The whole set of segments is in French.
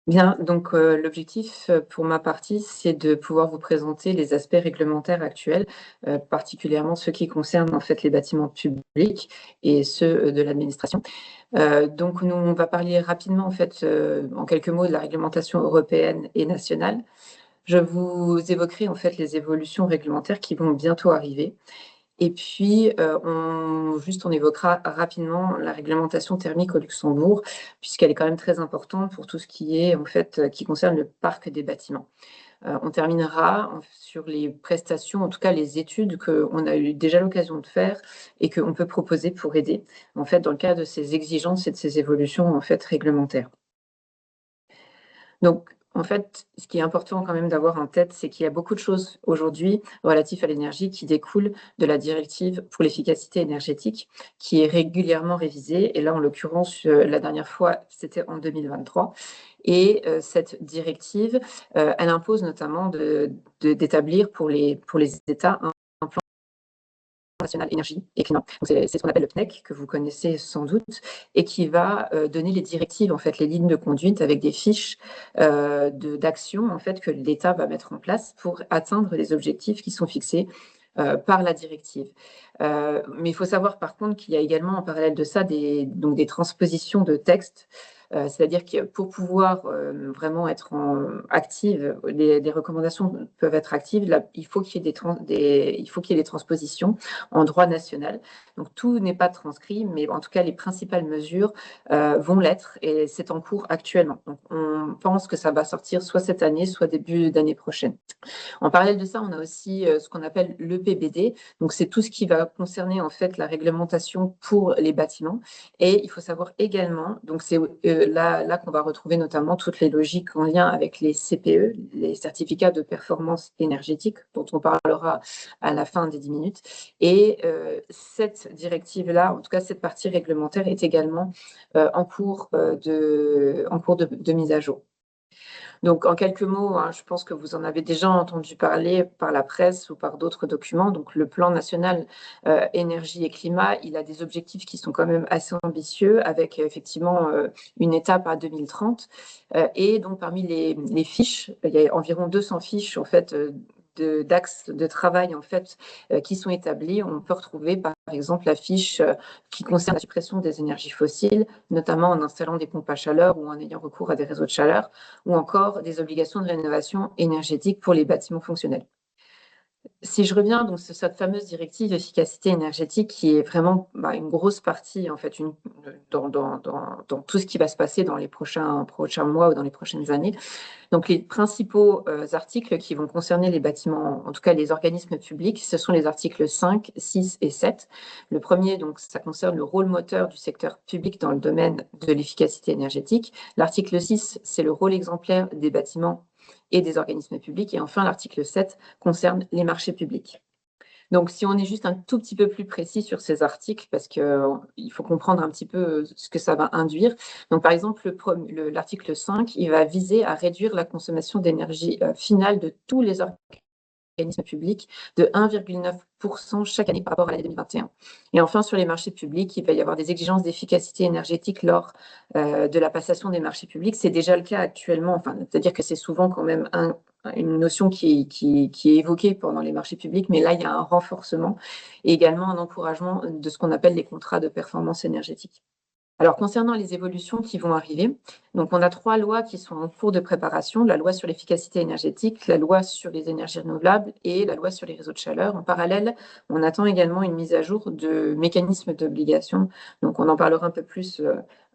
Bien, donc l'objectif, pour ma partie, c'est de pouvoir vous présenter les aspects réglementaires actuels, particulièrement ceux qui concernent en fait les bâtiments publics et ceux, de l'administration. Donc nous, on va parler rapidement en fait, en quelques mots de la réglementation européenne et nationale. Je vous évoquerai en fait les évolutions réglementaires qui vont bientôt arriver. Et puis, on évoquera rapidement la réglementation thermique au Luxembourg, puisqu'elle est quand même très importante pour tout ce qui est, en fait, qui concerne le parc des bâtiments. On terminera sur les prestations, en tout cas les études qu'on a eu déjà l'occasion de faire et qu'on peut proposer pour aider, en fait, dans le cadre de ces exigences et de ces évolutions, en fait, réglementaires. Donc, en fait, ce qui est important quand même d'avoir en tête, c'est qu'il y a beaucoup de choses aujourd'hui relatives à l'énergie qui découlent de la directive pour l'efficacité énergétique, qui est régulièrement révisée. Et là, en l'occurrence, la dernière fois, c'était en 2023. Et cette directive, elle impose notamment d'établir pour les États un plan national énergie et climat. C'est ce qu'on appelle le PNEC, que vous connaissez sans doute, et qui va donner les directives, en fait, les lignes de conduite avec des fiches d'action en fait, que l'État va mettre en place pour atteindre les objectifs qui sont fixés par la directive. Mais il faut savoir par contre qu'il y a également en parallèle de ça des transpositions de textes. C'est-à-dire que pour pouvoir vraiment être active, les recommandations peuvent être actives, là, il faut qu'il y ait des transpositions en droit national. Donc tout n'est pas transcrit, mais en tout cas les principales mesures vont l'être et c'est en cours actuellement. Donc on pense que ça va sortir soit cette année, soit début d'année prochaine. En parallèle de ça, on a aussi ce qu'on appelle l'EPBD. Donc, c'est tout ce qui va concerner en fait la réglementation pour les bâtiments. Et il faut savoir également, donc c'est là qu'on va retrouver notamment toutes les logiques en lien avec les CPE, les certificats de performance énergétique, dont on parlera à la fin des 10 minutes. Et cette directive-là, en tout cas cette partie réglementaire, est également en cours de mise à jour. Donc, en quelques mots, hein, je pense que vous en avez déjà entendu parler par la presse ou par d'autres documents. Donc, le plan national énergie et climat, il a des objectifs qui sont quand même assez ambitieux, avec effectivement une étape à 2030. Et donc, parmi les fiches, il y a environ 200 fiches en fait. D'axes de travail en fait qui sont établis. On peut retrouver par exemple la fiche qui concerne la suppression des énergies fossiles, notamment en installant des pompes à chaleur ou en ayant recours à des réseaux de chaleur, ou encore des obligations de rénovation énergétique pour les bâtiments fonctionnels. Si je reviens donc sur cette fameuse directive efficacité énergétique qui est vraiment une grosse partie en fait dans tout ce qui va se passer dans les prochains mois ou dans les prochaines années. Donc les principaux articles qui vont concerner les bâtiments, en tout cas les organismes publics, ce sont les articles 5, 6 et 7. Le premier, donc, ça concerne le rôle moteur du secteur public dans le domaine de l'efficacité énergétique. L'article 6, c'est le rôle exemplaire des bâtiments et des organismes publics. Et enfin, l'article 7 concerne les marchés publics. Donc, si on est juste un tout petit peu plus précis sur ces articles, parce qu'il faut comprendre un petit peu ce que ça va induire. Donc, par exemple, l'article 5, il va viser à réduire la consommation d'énergie finale de tous les organismes publics de 1,9% chaque année par rapport à l'année 2021. Et enfin, sur les marchés publics, il va y avoir des exigences d'efficacité énergétique lors de la passation des marchés publics. C'est déjà le cas actuellement, enfin, c'est-à-dire que c'est souvent quand même une notion qui est évoquée pendant les marchés publics, mais là, il y a un renforcement et également un encouragement de ce qu'on appelle les contrats de performance énergétique. Alors, concernant les évolutions qui vont arriver, donc on a 3 lois qui sont en cours de préparation, la loi sur l'efficacité énergétique, la loi sur les énergies renouvelables et la loi sur les réseaux de chaleur. En parallèle, on attend également une mise à jour de mécanismes d'obligation. Donc, on en parlera un peu plus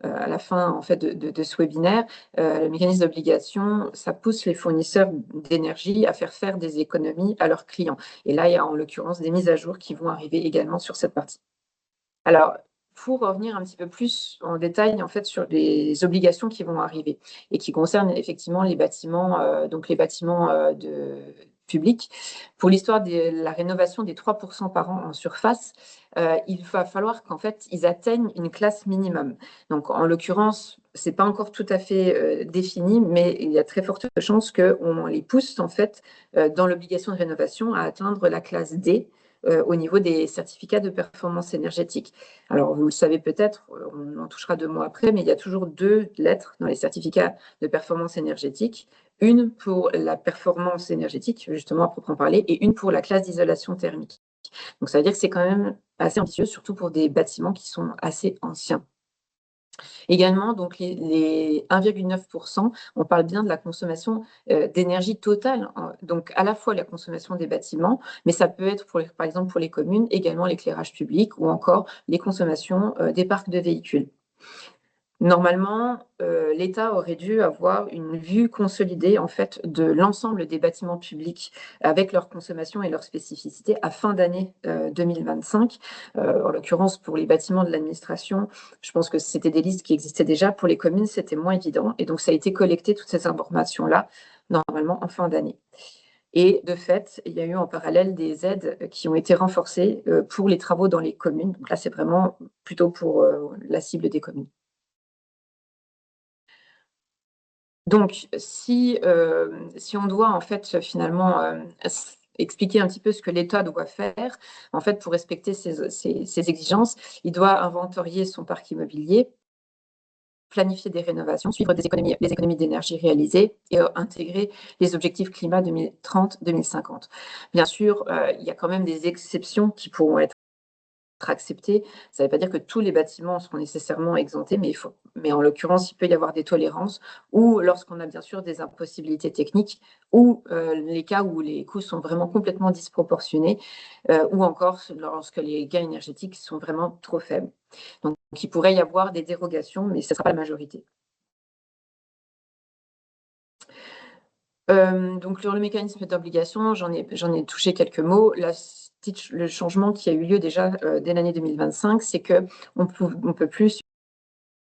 à la fin en fait, de ce webinaire. Le mécanisme d'obligation, ça pousse les fournisseurs d'énergie à faire des économies à leurs clients. Et là, il y a en l'occurrence des mises à jour qui vont arriver également sur cette partie. Alors, pour revenir un petit peu plus en détail en fait sur les obligations qui vont arriver et qui concernent effectivement les bâtiments, donc les bâtiments publics. Pour l'histoire de la rénovation des 3% par an en surface, il va falloir qu'en fait ils atteignent une classe minimum. Donc en l'occurrence, c'est pas encore tout à fait défini, mais il y a très forte chance qu'on les pousse en fait dans l'obligation de rénovation à atteindre la classe D au niveau des certificats de performance énergétique. Alors, vous le savez peut-être, on en touchera 2 mois après, mais il y a toujours 2 lettres dans les certificats de performance énergétique. Une pour la performance énergétique, justement à proprement parler, et une pour la classe d'isolation thermique. Donc ça veut dire que c'est quand même assez ambitieux, surtout pour des bâtiments qui sont assez anciens. Également, donc les 1,9%, on parle bien de la consommation d'énergie totale, donc à la fois la consommation des bâtiments, mais ça peut être, par exemple pour les communes, également l'éclairage public ou encore les consommations des parcs de véhicules. Normalement, l'État aurait dû avoir une vue consolidée en fait de l'ensemble des bâtiments publics avec leur consommation et leurs spécificités à fin d'année 2025. En l'occurrence, pour les bâtiments de l'administration, je pense que c'était des listes qui existaient déjà. Pour les communes, c'était moins évident. Et donc, ça a été collecté, toutes ces informations-là, normalement en fin d'année. Et de fait, il y a eu en parallèle des aides qui ont été renforcées pour les travaux dans les communes. Donc là, c'est vraiment plutôt pour la cible des communes. Donc, si on doit en fait finalement expliquer un petit peu ce que l'État doit faire, en fait, pour respecter ces exigences, il doit inventorier son parc immobilier, planifier des rénovations, suivre les économies d'énergie réalisées et intégrer les objectifs climat 2030-2050. Bien sûr, il y a quand même des exceptions qui pourront être acceptés. Ça ne veut pas dire que tous les bâtiments seront nécessairement exemptés, mais en l'occurrence, il peut y avoir des tolérances ou lorsqu'on a bien sûr des impossibilités techniques ou les cas où les coûts sont vraiment complètement disproportionnés ou encore lorsque les gains énergétiques sont vraiment trop faibles. Donc, il pourrait y avoir des dérogations, mais ce ne sera pas la majorité. Donc sur le mécanisme d'obligation, j'en ai touché quelques mots. Le changement qui a eu lieu déjà dès l'année 2025, c'est qu'on peut plus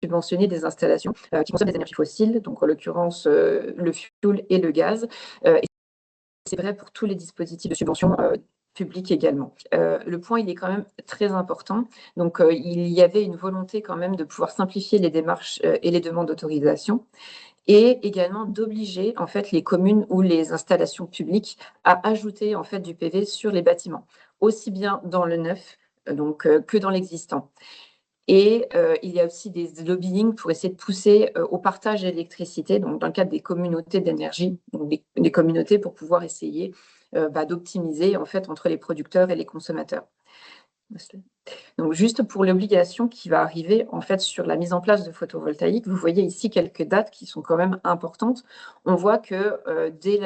subventionner des installations qui consomment des énergies fossiles, donc en l'occurrence le fioul et le gaz. Et c'est vrai pour tous les dispositifs de subvention publics également. Le point, il est quand même très important. Donc, il y avait une volonté quand même de pouvoir simplifier les démarches et les demandes d'autorisation et également d'obliger en fait les communes ou les installations publiques à ajouter en fait du PV sur les bâtiments, aussi bien dans le neuf que dans l'existant. Et il y a aussi des lobbying pour essayer de pousser au partage d'électricité, donc dans le cadre des communautés d'énergie, donc des communautés pour pouvoir essayer d'optimiser en fait entre les producteurs et les consommateurs. Donc juste pour l'obligation qui va arriver en fait sur la mise en place de photovoltaïque, vous voyez ici quelques dates qui sont quand même importantes. On voit que dès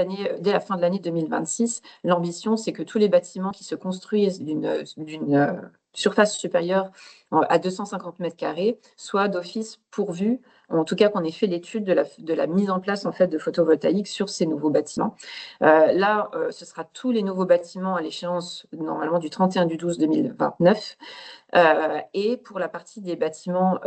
la fin de l'année 2026, l'ambition c'est que tous les bâtiments qui se construisent d'une surface supérieure à 250 mètres carrés soient d'office pourvus, en tout cas qu'on ait fait l'étude de la mise en place en fait de photovoltaïque sur ces nouveaux bâtiments. Là, ce sera tous les nouveaux bâtiments à l'échéance normalement du 31 du 12 2029. Et pour la partie des bâtiments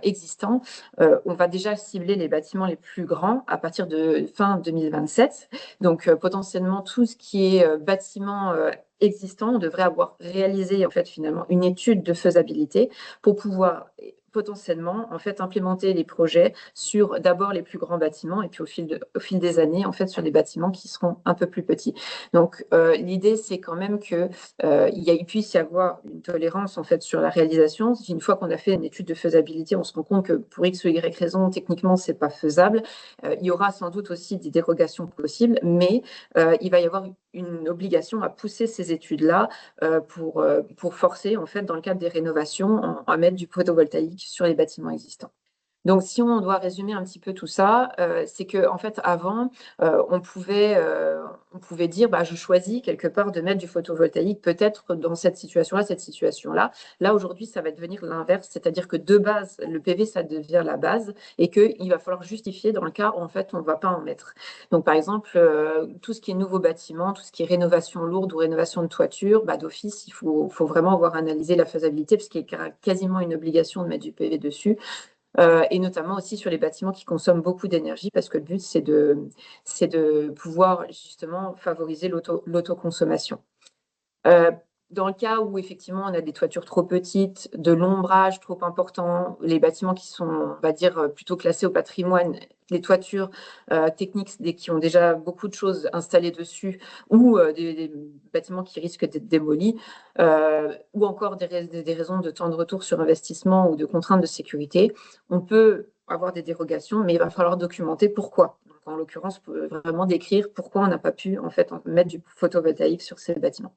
existants, on va déjà cibler les bâtiments les plus grands à partir de fin 2027. Donc potentiellement tout ce qui est bâtiment existant, on devrait avoir réalisé en fait finalement une étude de faisabilité pour pouvoir potentiellement en fait implémenter les projets sur d'abord les plus grands bâtiments et puis au fil des années en fait sur des bâtiments qui seront un peu plus petits. Donc l'idée c'est quand même que il puisse y avoir une tolérance en fait sur la réalisation. Une fois qu'on a fait une étude de faisabilité, on se rend compte que pour X ou Y raison, techniquement, c'est pas faisable. Il y aura sans doute aussi des dérogations possibles, mais il va y avoir une obligation à pousser ces études-là pour forcer, en fait, dans le cadre des rénovations, à mettre du photovoltaïque sur les bâtiments existants. Donc, si on doit résumer un petit peu tout ça, c'est qu'en fait, avant, on pouvait dire, bah, je choisis quelque part de mettre du photovoltaïque, peut-être dans cette situation-là, cette situation-là. Là, aujourd'hui, ça va devenir l'inverse, c'est-à-dire que de base, le PV, ça devient la base et qu'il va falloir justifier dans le cas où, en fait, on ne va pas en mettre. Donc, par exemple, tout ce qui est nouveau bâtiment, tout ce qui est rénovation lourde ou rénovation de toiture, bah, d'office, il faut vraiment avoir analysé la faisabilité, parce qu'il y a quasiment une obligation de mettre du PV dessus. Et notamment aussi sur les bâtiments qui consomment beaucoup d'énergie, parce que le but, c'est de pouvoir justement favoriser l'autoconsommation. Dans le cas où effectivement on a des toitures trop petites, de l'ombrage trop important, les bâtiments qui sont, on va dire, plutôt classés au patrimoine, les toitures techniques qui ont déjà beaucoup de choses installées dessus, ou des bâtiments qui risquent d'être démolis, ou encore des raisons de temps de retour sur investissement ou de contraintes de sécurité, on peut avoir des dérogations, mais il va falloir documenter pourquoi. Donc, en l'occurrence, vraiment décrire pourquoi on n'a pas pu en fait mettre du photovoltaïque sur ces bâtiments.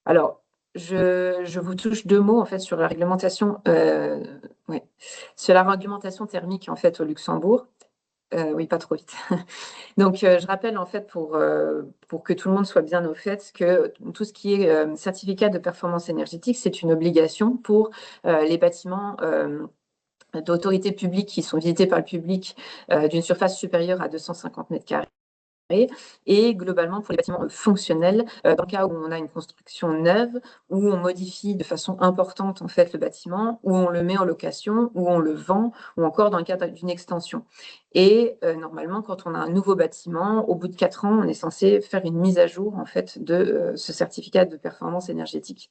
Alors, je vous touche 2 mots en fait sur la réglementation, ouais, sur la réglementation thermique en fait au Luxembourg. Oui, pas trop vite. Donc, je rappelle en fait pour que tout le monde soit bien au fait que tout ce qui est, certificat de performance énergétique, c'est une obligation pour, les bâtiments, d'autorité publique qui sont visités par le public, d'une surface supérieure à 250 mètres carrés. Et globalement, pour les bâtiments fonctionnels, dans le cas où on a une construction neuve, où on modifie de façon importante en fait le bâtiment, où on le met en location, où on le vend, ou encore dans le cadre d'une extension. Et normalement, quand on a un nouveau bâtiment, au bout de 4 ans, on est censé faire une mise à jour en fait de ce certificat de performance énergétique.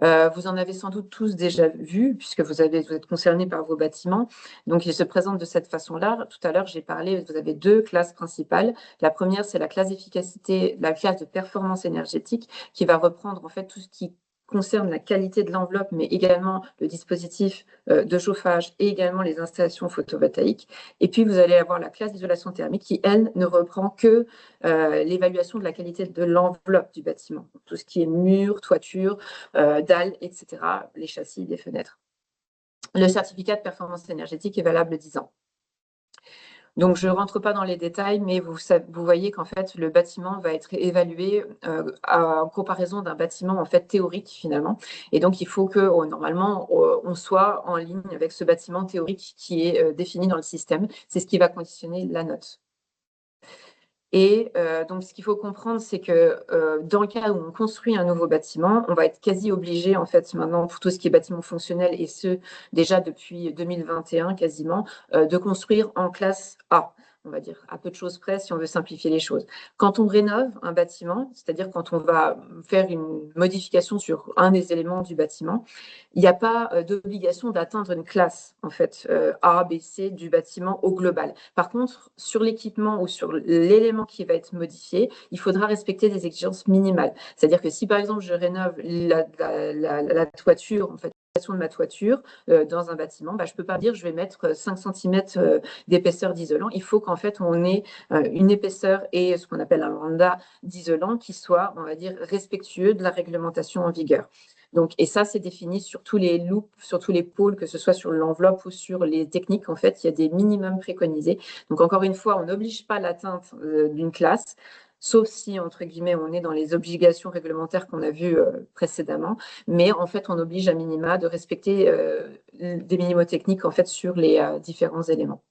Vous en avez sans doute tous déjà vu, puisque vous êtes concernés par vos bâtiments. Donc, il se présente de cette façon-là. Tout à l'heure, j'ai parlé, vous avez 2 classes principales. La première, c'est la classe d'efficacité, la classe de performance énergétique, qui va reprendre en fait tout ce qui concerne la qualité de l'enveloppe, mais également le dispositif de chauffage et également les installations photovoltaïques. Et puis, vous allez avoir la classe d'isolation thermique qui, elle, ne reprend que l'évaluation de la qualité de l'enveloppe du bâtiment. Tout ce qui est mur, toiture, dalles, etc., les châssis des fenêtres. Le certificat de performance énergétique est valable 10 ans. Donc, je ne rentre pas dans les détails, mais vous voyez qu'en fait, le bâtiment va être évalué en comparaison d'un bâtiment en fait théorique finalement. Et donc, il faut que normalement, on soit en ligne avec ce bâtiment théorique qui est défini dans le système. C'est ce qui va conditionner la note. Et donc ce qu'il faut comprendre, c'est que, dans le cas où on construit un nouveau bâtiment, on va être quasi obligé, en fait, maintenant, pour tout ce qui est bâtiment fonctionnel et ce, déjà depuis 2021 quasiment, de construire en classe A, on va dire, à peu de choses près, si on veut simplifier les choses. Quand on rénove un bâtiment, c'est-à-dire quand on va faire une modification sur un des éléments du bâtiment, il n'y a pas d'obligation d'atteindre une classe, en fait, A, B, C du bâtiment au global. Par contre, sur l'équipement ou sur l'élément qui va être modifié, il faudra respecter des exigences minimales. C'est-à-dire que si, par exemple, je rénove la toiture, en fait, de ma toiture dans un bâtiment, je ne peux pas dire je vais mettre 5 cm d'épaisseur d'isolant. Il faut qu'en fait, on ait une épaisseur et ce qu'on appelle un lambda d'isolant qui soit, on va dire, respectueux de la réglementation en vigueur. Donc, et ça, c'est défini sur tous les loops, sur tous les pôles, que ce soit sur l'enveloppe ou sur les techniques. En fait, il y a des minimums préconisés. Donc, encore une fois, on n'oblige pas l'atteinte d'une classe, sauf si, entre guillemets, on est dans les obligations réglementaires qu'on a vues précédemment. Mais en fait, on oblige à minima de respecter des minimotechniques en fait, sur les différents éléments.